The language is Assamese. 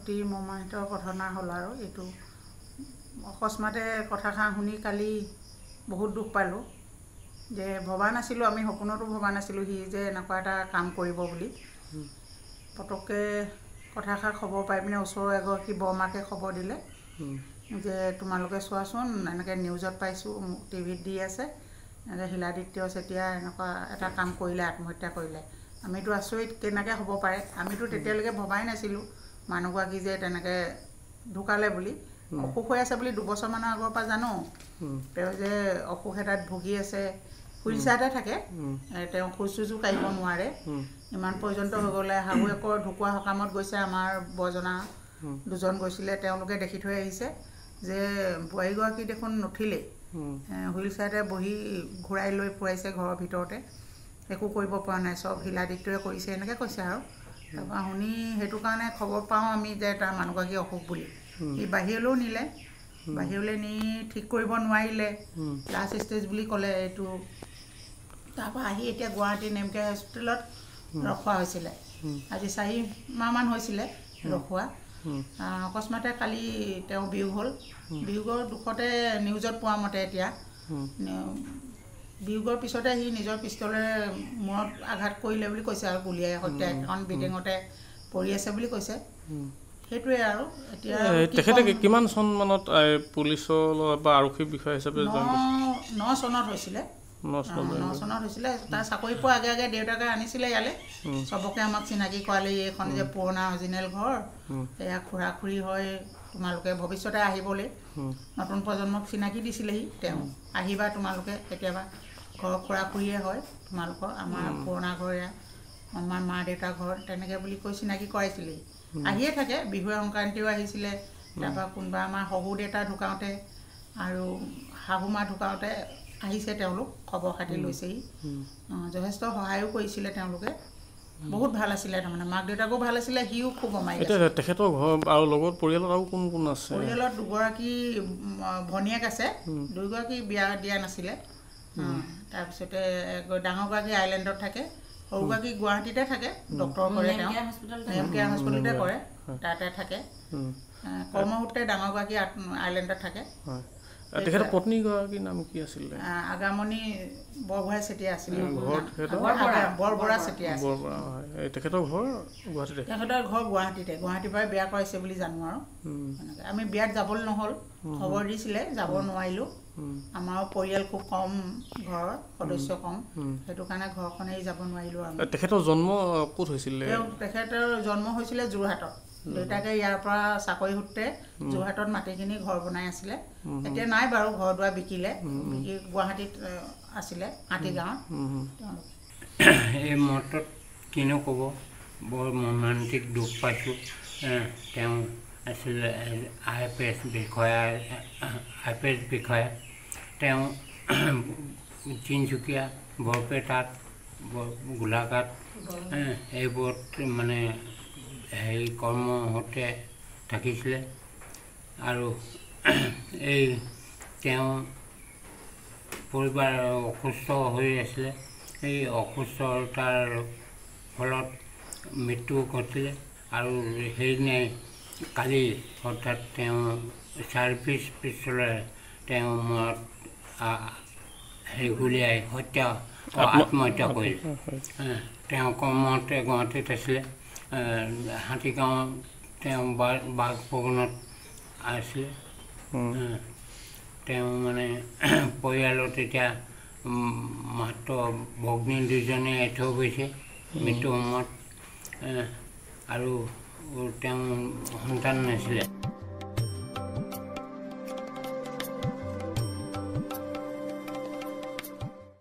অতি মৰ্মান্তিক ঘটনা হ'ল আৰু এইটো অকস্মাতে কথাষাৰ শুনি কালি বহুত দুখ পালোঁ যে ভবা নাছিলোঁ আমি সপোনতো ভবা নাছিলোঁ সি যে এনেকুৱা এটা কাম কৰিব বুলি পটককৈ কথাষাৰ খবৰ পাই পিনে ওচৰৰ এগৰাকী বৰমাকে খবৰ দিলে যে তোমালোকে চোৱাচোন এনেকৈ নিউজত পাইছোঁ টিভিত দি আছে এনেকৈ শিলাদিত্য চেতিয়া এনেকুৱা এটা কাম কৰিলে আত্মহত্যা কৰিলে আমিতো আচৰিত কেনেকৈ হ'ব পাৰে আমিতো তেতিয়ালৈকে ভবাই নাছিলোঁ মানুহগৰাকী যে তেনেকৈ ঢুকালে বুলি অসুখ হৈ আছে বুলি 2 বছৰমানৰ আগৰ পৰা জানো তেওঁ যে অসুখ এটাত ভুগি আছে হুইলচেয়াৰতে থাকে তেওঁ খোজ চোজো কাঢ়িব নোৱাৰে ইমান পৰ্যন্ত হৈ গ'লে শাহুৱেকৰ ঢুকুৱা সকামত গৈছে আমাৰ বৰজনা দুজন গৈছিলে তেওঁলোকে দেখি থৈ আহিছে যে বোৱাৰীগৰাকী দেখোন নুঠিলেই হুইলচেয়াৰতে বহি ঘূৰাই লৈ ফুৰাইছে ঘৰৰ ভিতৰতে একো কৰিব পৰা নাই চব শিলাদিত্যই কৰিছে এনেকৈ কৈছে আৰু তাৰপৰা শুনি সেইটো কাৰণে খবৰ পাওঁ আমি যে তাৰ মানুহগৰাকী অসুখ বুলি সি বাহিৰলৈও নিলে বাহিৰলৈ নি ঠিক কৰিব নোৱাৰিলে লাষ্ট ষ্টেজ বুলি ক'লে এইটো তাৰপৰা আহি এতিয়া গুৱাহাটী নেমকেয়াৰ হস্পিটেলত ৰখোৱা হৈছিলে আজি 4 মাহমান হৈছিলে ৰখোৱা অকস্মাতে কালি তেওঁ বিয়োগ হ'ল বিয়োগৰ দুখতে নিউজত পোৱা মতে এতিয়া বিয়োগৰ পিছতে সি নিজৰ পিষ্টলেৰে মূৰত আঘাত কৰিলে বুলি কৈছে আৰু গুলীয়াই হত্যা এখন বিল্ডিঙতে পৰি আছে বুলি কৈছে সেইটোৱে আৰু এতিয়া তেখেতে কিমান চন মানত পুলিচৰ বা আৰক্ষী বিষয়া হিচাপে 9 চনত হৈছিলে 9 চনত হৈছিলে তাৰ চাকৰি পোৱা আগে আগে দেউতাকে আনিছিলে ইয়ালৈ চবকে আমাক চিনাকি কৰালে এইখন যে পুৰণা অৰিজিনেল ঘৰ এয়া খুৰা খুৰী হয় তোমালোকে ভৱিষ্যতে আহিবলৈ নতুন প্ৰজন্মক চিনাকি দিছিলেহি তেওঁ আহিবা তোমালোকে কেতিয়াবা ঘৰ খুৰা খুৰীয়ে হয় তোমালোকৰ আমাৰ পুৰণা ঘৰ এয়া আমাৰ মা দেউতাৰ ঘৰ তেনেকৈ বুলি কৈ চিনাকি কৰাইছিলেহি আহিয়ে থাকে বিহু সংক্ৰান্তিও আহিছিলে তাৰপৰা কোনোবা আমাৰ শহু দেউতা ঢুকাওঁতে আৰু শাহুমা ঢুকাওঁতে আহিছে তেওঁলোক খবৰ খাতি লৈছেহি যথেষ্ট সহায়ো কৰিছিলে তেওঁলোকে বহুত ভাল আছিলে তাৰমানে মাক দেউতাকো ভাল আছিলে সিও খুব অমাই এতিয়া তেখেতৰ ঘৰ আৰু লগত পৰিয়ালত আৰু কোন কোন আছে পৰিয়ালত 2গৰাকী ভনীয়েক আছে 2গৰাকী বিয়া দিয়া নাছিলে তাৰপিছতে ডাঙৰগৰাকী আইলেণ্ডত থাকে সৰুগৰাকী গুৱাহাটীতে থাকে ডক্টৰ কৰে তেওঁ নেমকেয়াৰ হস্পিটেলতে কৰে তাতে থাকে কৰ্মসূত্ৰে ডাঙৰগৰাকী আইলেণ্ডত থাকে তেখেতৰ পত্নীগৰাকীৰ নাম কি আছিলে আগামণি বৰবৰা চেতিয়া আছিলে বৰবৰা চেতিয়া তেখেতৰ ঘৰ গুৱাহাটীতে তেখেতৰ ঘৰ গুৱাহাটীৰ পৰাই বিয়া কৰাইছে বুলি জানো আৰু আমি বিয়াত যাবলৈ নহ'ল খবৰ দিছিলে যাব নোৱাৰিলোঁ আমাৰো পৰিয়াল খুব কম ঘৰৰ সদস্য কম সেইটো কাৰণে ঘৰখন এৰি যাব নোৱাৰিলোঁ আৰু তেখেতৰ জন্ম ক'ত হৈছিলে তেখেতৰ জন্ম হৈছিলে যোৰহাটত দেউতাকে ইয়াৰ পৰা চাকৰি সূত্ৰে যোৰহাটত মাটি কিনি ঘৰ বনাই আছিলে এতিয়া নাই বাৰু ঘৰ দুৱাৰ বিকিলে গুৱাহাটীত আছিলে হাতীগাঁৱত এই মুহূৰ্তত কিনো ক'ব বৰ মৰ্মান্তিক দুখ পাইছোঁ তেওঁ আছিলে IPS বিষয়া তেওঁ তিনিচুকীয়া বৰপেটাত গোলাঘাট এইবোৰত মানে হেৰি কৰ্মসূত্ৰে থাকিছিলে আৰু এই তেওঁ পৰিবাৰ অসুস্থ হৈ আছিলে এই অসুস্থতাৰ ফলত মৃত্যু ঘটিলে আৰু সেইদিনাই কালি অৰ্থাৎ তেওঁ 4 পিষ্টলেৰে তেওঁ মূৰত গুলীয়াই আত্মহত্যা কৰিলে তেওঁ কৰ্মসূত্ৰে গুৱাহাটীত আছিলে হাতীগাঁও তেওঁ বাঘভৱনত আছিলে তেওঁ মানে পৰিয়ালত এতিয়া মাত্ৰ ভগ্নী 2জনে এৰি থৈ গৈছে মৃত্যু সময়ত আৰু তেওঁ সন্তান নাছিলে